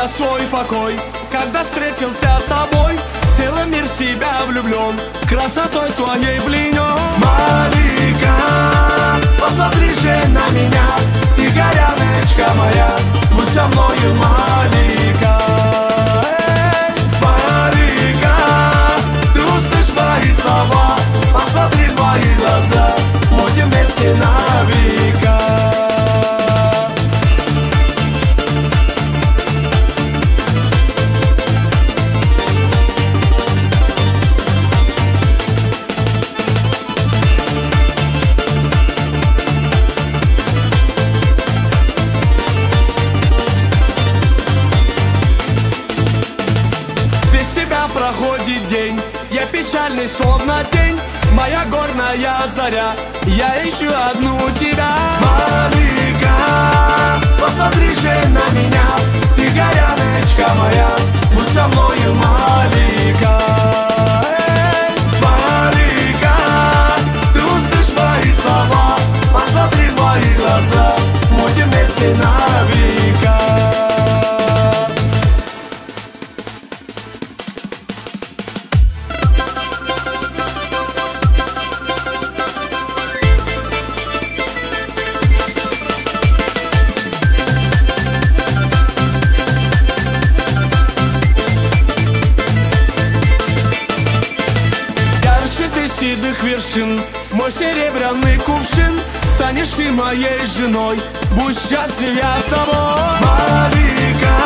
я свой покой, когда встретился с тобой. Целый мир в тебя влюблен, красотой твоей пленен. Малика, посмотри же на меня, ты горяночка моя, будь со мною, Малика. Малика, ты услышь мои слова, посмотри в мои глаза, будем вместе на века. Проходит день, я печальный, словно тень, моя горная заря, я ищу одну тебя. Малика, посмотри же на меня, ты горяночка моя, будь со мною, Малика. Малика, ты услышь мои слова, посмотри в мои глаза, будем вместе на века. Седых вершин, мой серебряный кувшин, станешь ты моей женой, будь счастлив я с тобой. Малика,